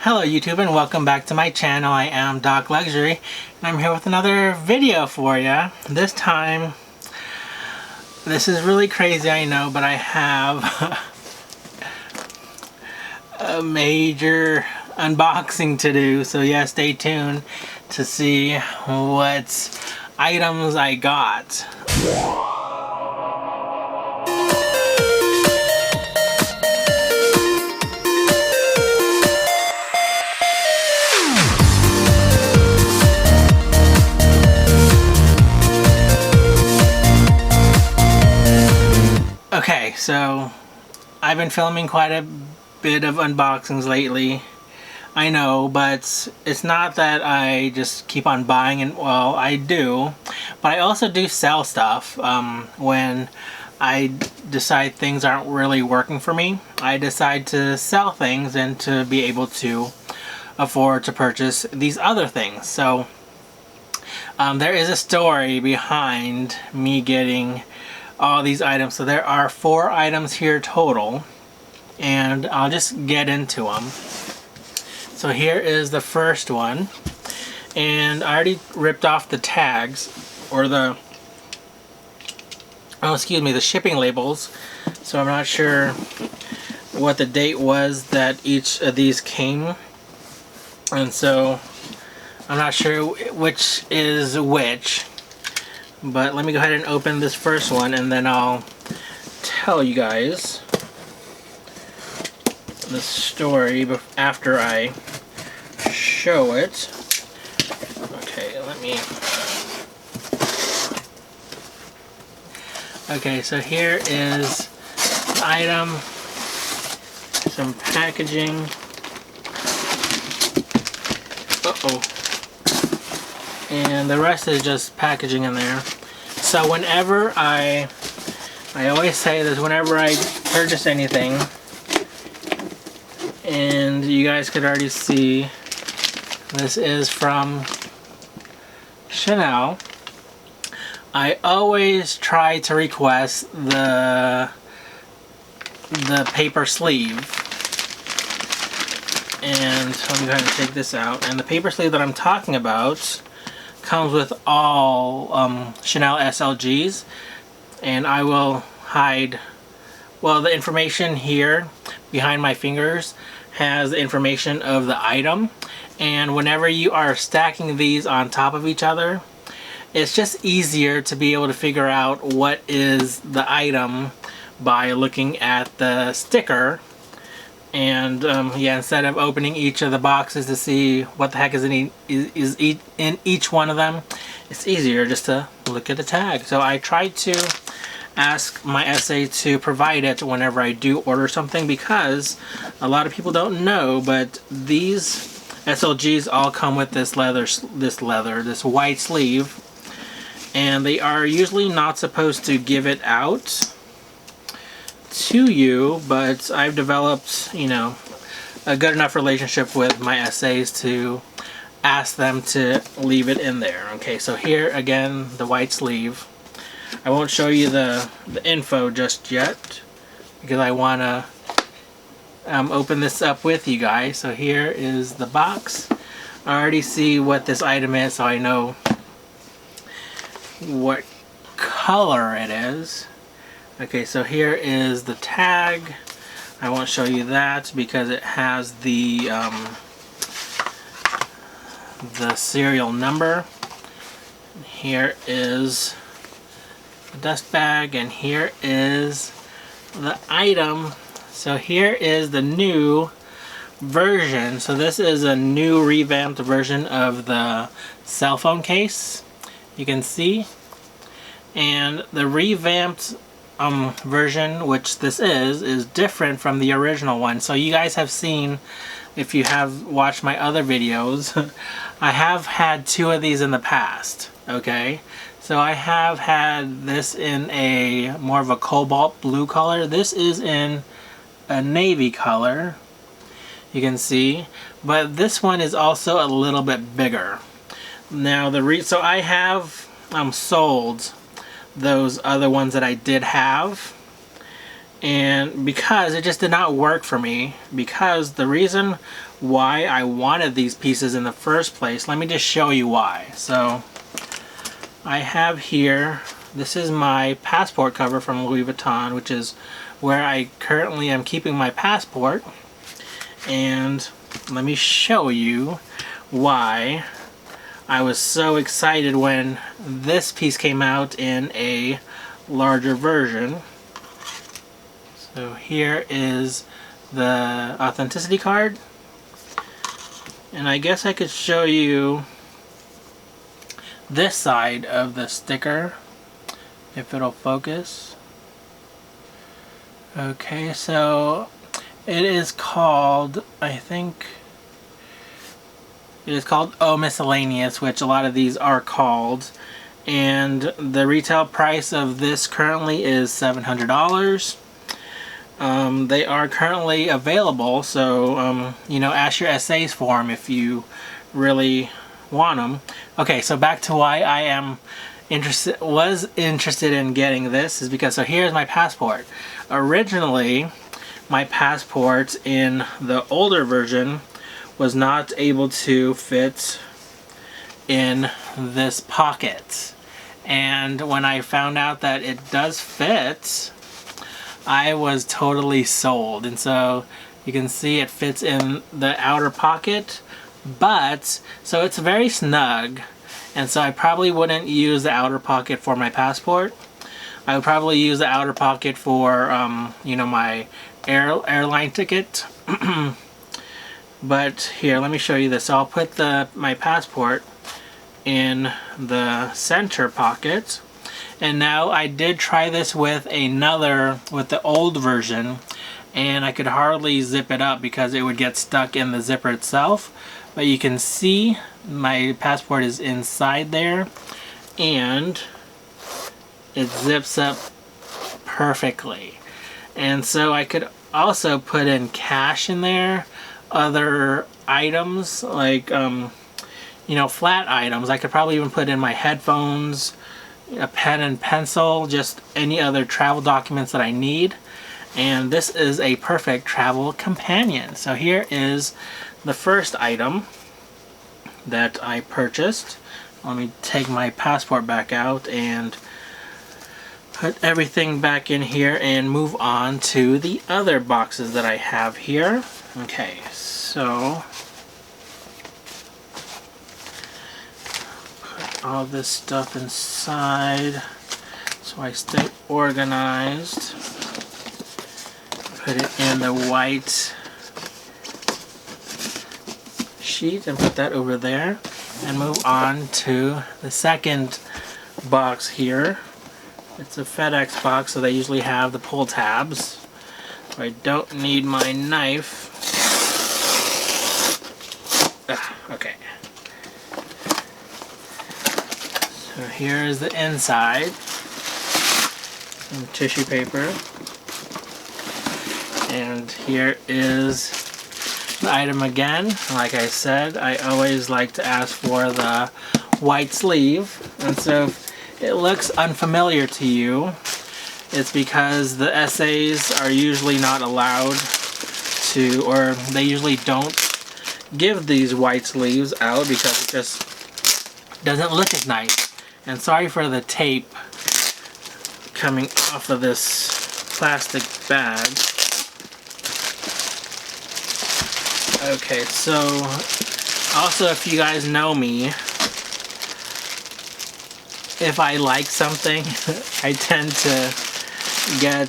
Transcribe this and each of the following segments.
Hello YouTube and welcome back to my channel. I am docLUXURY and I'm here with another video for you. This time, this is really crazy, I know, but I have a major unboxing to do. So yeah, stay tuned to see what items I got. Okay, so I've been filming quite a bit of unboxings lately, I know, but it's not that I just keep on buying, and well, I do, but I also do sell stuff when I decide things aren't really working for me. I decide to sell things and to be able to afford to purchase these other things. So there is a story behind me getting all these items. So there are 4 items here total, and I'll just get into them. So here is the first one, and I already ripped off the tags, or the the shipping labels, so I'm not sure what the date was that each of these came, and so I'm not sure which is which. But let me go ahead and open this first one, and then I'll tell you guys the story after I show it. Okay, Okay, so here is the item, some packaging. And the rest is just packaging in there. So whenever I always say this, whenever I purchase anything, and you guys could already see, this is from Chanel, I always try to request the paper sleeve. And let me go ahead and take this out. And the paper sleeve that I'm talking about comes with all Chanel SLGs, and I will hide, well, the information here behind my fingers has the information of the item, and whenever you are stacking these on top of each other, it's just easier to be able to figure out what is the item by looking at the sticker. And yeah, instead of opening each of the boxes to see what the heck is in each one of them, it's easier just to look at the tag. So I try to ask my SA to provide it whenever I do order something, because a lot of people don't know, but these SLGs all come with this white sleeve, and they are usually not supposed to give it out to you, but I've developed, you know, a good enough relationship with my SAs to ask them to leave it in there. Okay, so here again, the white sleeve. I won't show you the info just yet because I want to open this up with you guys. So here is the box. I already see what this item is, so I know what color it is. Okay, so here is the tag. I won't show you that because it has the serial number. Here is the dust bag, and here is the item. So here is the new version. So this is a new revamped version of the cell phone case, you can see. And the revamped version, which this is different from the original one. So you guys have seen, if you have watched my other videos, I have had 2 of these in the past. Okay, so I have had this in a more of a cobalt blue color. This is in a navy color, you can see, but this one is also a little bit bigger. Now so I have sold those other ones that I did have, and because it just did not work for me, because the reason why I wanted these pieces in the first place, let me just show you why. So I have here, this is my passport cover from Louis Vuitton, which is where I currently am keeping my passport. And let me show you why I was so excited when this piece came out in a larger version. So here is the authenticity card, and I guess I could show you this side of the sticker if it'll focus. Okay, so it is called, I think it is called Oh Miscellaneous, which a lot of these are called, and the retail price of this currently is $700. They are currently available, so you know, ask your essays for them if you really want them. Okay, so back to why I am was interested in getting this is because, so here's my passport. Originally, my passport in the older version was not able to fit in this pocket, and when I found out that it does fit, I was totally sold. And so you can see it fits in the outer pocket, but so it's very snug, and so I probably wouldn't use the outer pocket for my passport. I would probably use the outer pocket for you know, my airline ticket. But here, let me show you this. So I'll put my passport in the center pocket. And now I did try this with the old version, and I could hardly zip it up because it would get stuck in the zipper itself. But you can see my passport is inside there, and it zips up perfectly. And so I could also put in cash in there, other items like you know, flat items. I could probably even put in my headphones, a pen and pencil, just any other travel documents that I need. And this is a perfect travel companion. So here is the first item that I purchased. Let me take my passport back out and put everything back in here and move on to the other boxes that I have here. Okay, so all this stuff inside so I stay organized. Put it in the white sheet and put that over there, and move on to the second box here. It's a FedEx box, so they usually have the pull tabs. So I don't need my knife. Okay. So here is the inside. Some tissue paper. And here is the item again. Like I said, I always like to ask for the white sleeve. And so if it looks unfamiliar to you, it's because the essays are usually not allowed to, or they usually don't give these white sleeves out because it just doesn't look as nice. And sorry for the tape coming off of this plastic bag. Okay, so also, if you guys know me, if I like something, I tend to get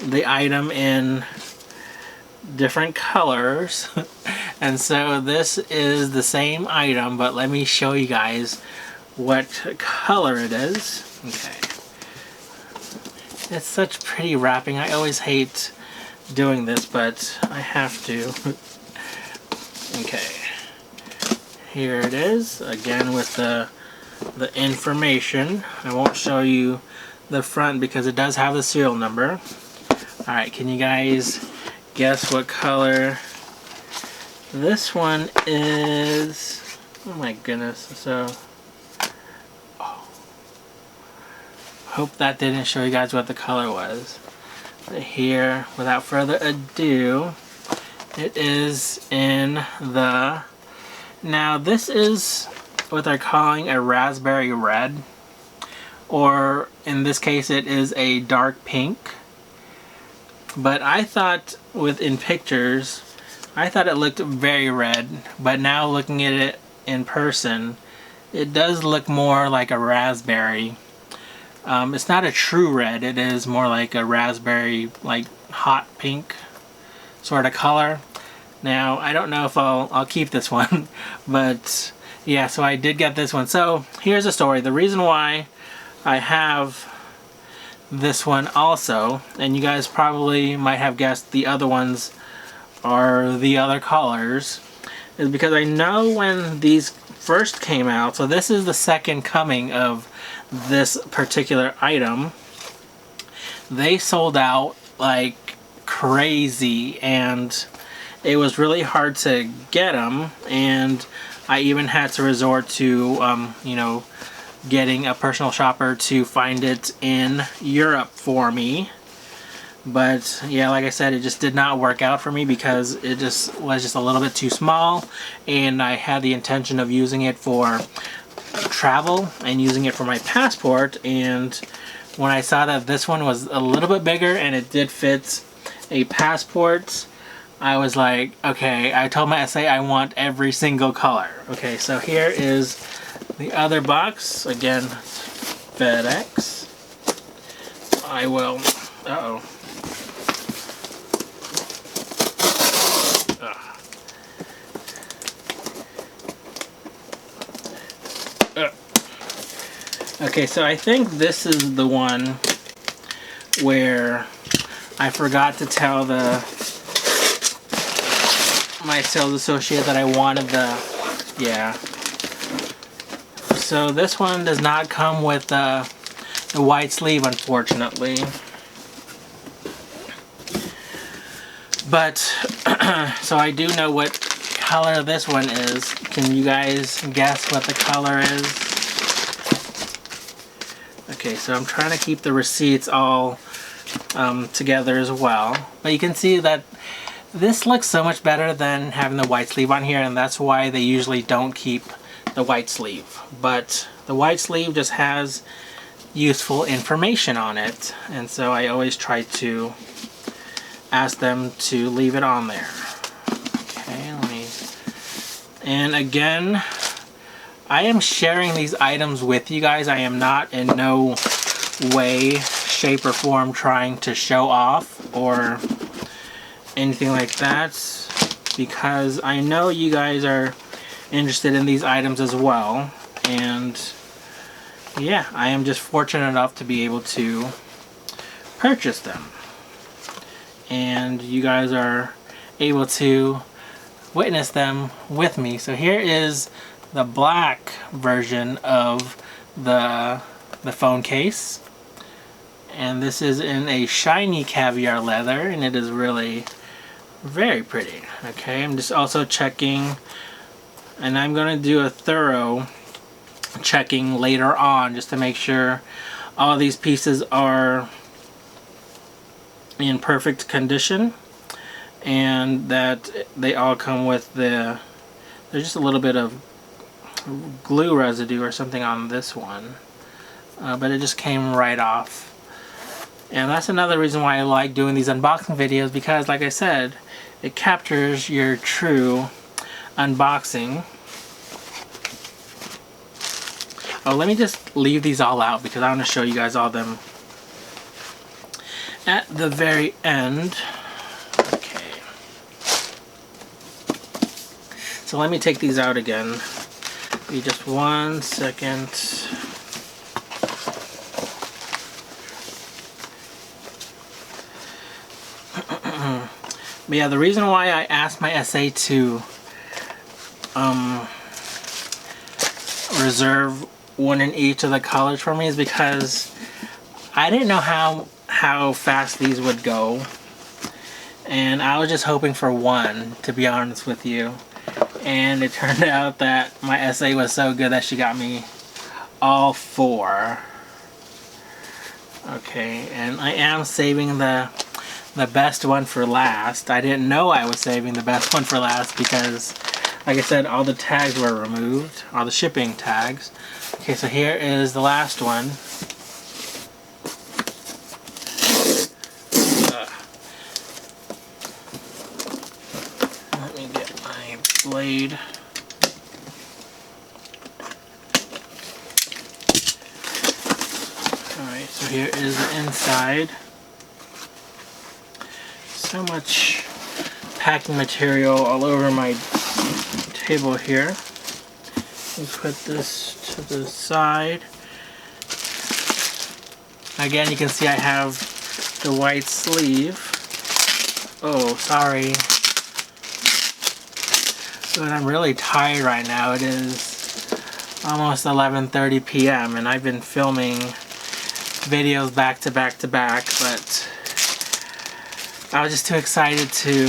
the item in different colors. And so this is the same item, but let me show you guys what color it is. Okay. It's such pretty wrapping. I always hate doing this, but I have to. Okay. Here it is, again with the information. I won't show you the front because it does have the serial number. Alright, can you guys guess what color this one is? Oh my goodness. So hope that didn't show you guys what the color was. here, without further ado, it is in the, now this is what they're calling a raspberry red, or in this case it is a dark pink. But I thought in pictures, I thought it looked very red, but now looking at it in person, it does look more like a raspberry. It's not a true red, it is more like a raspberry, like hot pink sort of color. Now, I don't know if I'll keep this one, but yeah, so I did get this one. So here's the story. The reason why I have this one also, and you guys probably might have guessed the other ones are the other colors, is because I know when these first came out, so this is the second coming of this particular item, they sold out like crazy, and it was really hard to get them, and I even had to resort to you know, getting a personal shopper to find it in Europe for me. But yeah, like I said, it just did not work out for me because it just was just a little bit too small, and I had the intention of using it for travel and using it for my passport. And when I saw that this one was a little bit bigger and it did fit a passport, I was like, okay, I told my SA I want every single color. Okay, so here is the other box. Again, FedEx. I will, uh-oh. Okay, so I think this is the one where I forgot to tell my sales associate that I wanted yeah. So this one does not come with the white sleeve, unfortunately. But, so I do know what color this one is. Can you guys guess what the color is? Okay, so I'm trying to keep the receipts all together as well. But you can see that this looks so much better than having the white sleeve on here, and that's why they usually don't keep the white sleeve. But the white sleeve just has useful information on it, and so I always try to ask them to leave it on there. Okay, and again, I am sharing these items with you guys. I am not in no way, shape, or form trying to show off or anything like that, because I know you guys are interested in these items as well. And yeah, I am just fortunate enough to be able to purchase them, and you guys are able to witness them with me. So here is the black version of the phone case, and this is in a shiny caviar leather, and it is really very pretty. Okay, I'm just also checking, and I'm going to do a thorough checking later on just to make sure all these pieces are in perfect condition, and that they all come with there's just a little bit of glue residue or something on this one, but it just came right off. And that's another reason why I like doing these unboxing videos, because like I said, it captures your true unboxing. Oh, let me just leave these all out because I want to show you guys all them at the very end. Okay, so let me take these out again. Be just 1 second. But yeah, the reason why I asked my SA to reserve one in each of the colors for me is because I didn't know how fast these would go, and I was just hoping for one, to be honest with you. And it turned out that my SA was so good that she got me all 4. Okay, and I am saving the the best one for last. I didn't know I was saving the best one for last because, like I said, all the tags were removed, all the shipping tags. Okay, so here is the last one. Let me get my blade. Alright, so here is the inside. So much packing material all over my table here. Let's put this to the side. Again, you can see I have the white sleeve. Oh, sorry. But I'm really tired right now. It is almost 11:30 p.m. and I've been filming videos back to back to back, but I was just too excited to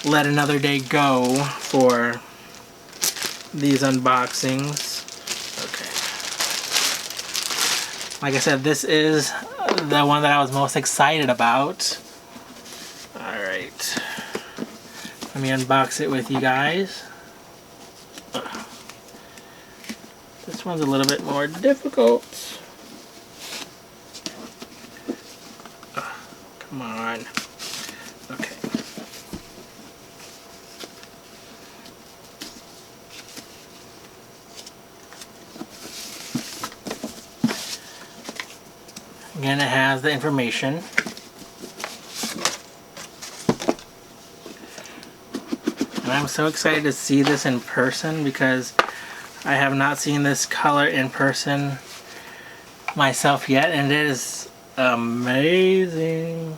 let another day go for these unboxings. Okay. Like I said, this is the one that I was most excited about. Alright. Let me unbox it with you guys. This one's a little bit more difficult. Come on. Okay. Again, it has the information. And I'm so excited to see this in person because I have not seen this color in person myself yet, and it is amazing.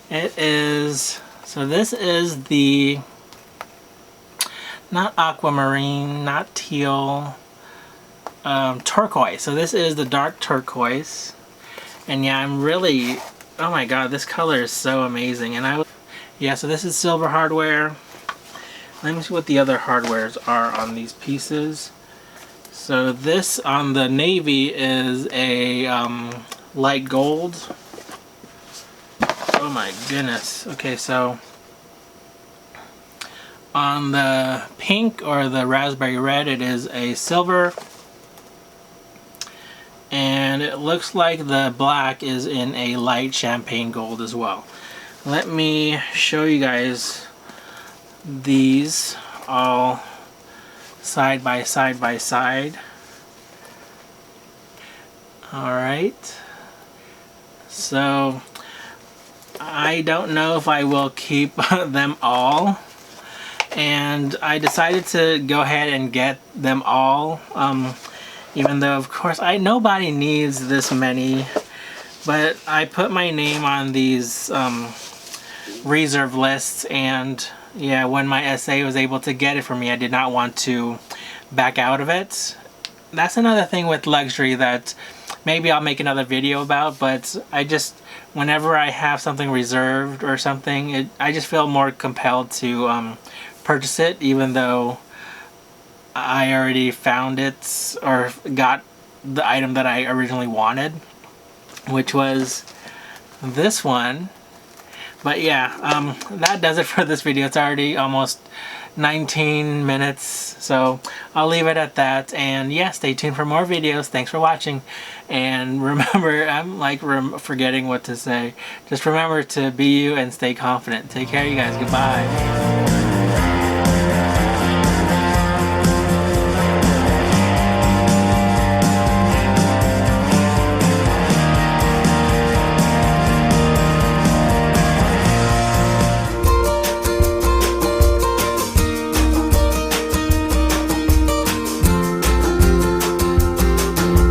It is, so this is the, not aquamarine, not teal, turquoise. So this is the dark turquoise. And yeah, I'm really, oh my god, this color is so amazing. And yeah, so this is silver hardware. Let me see what the other hardwares are on these pieces. So this on the navy is a light gold. Oh my goodness. Okay, so on the pink or the raspberry red, it is a silver. And it looks like the black is in a light champagne gold as well. Let me show you guys these all side by side by side. Alright. So I don't know if I will keep them all. And I decided to go ahead and get them all. Even though, of course, nobody needs this many, but I put my name on these reserve lists, and yeah, when my SA was able to get it for me, I did not want to back out of it. That's another thing with luxury that maybe I'll make another video about, but I just, whenever I have something reserved or something, I just feel more compelled to purchase it, even though I already found it or got the item that I originally wanted, which was this one. But yeah, that does it for this video. It's already almost 19 minutes, so I'll leave it at that. And yeah, stay tuned for more videos. Thanks for watching. And remember, I'm like forgetting what to say. Just remember to be you and stay confident. Take care, you guys. Goodbye.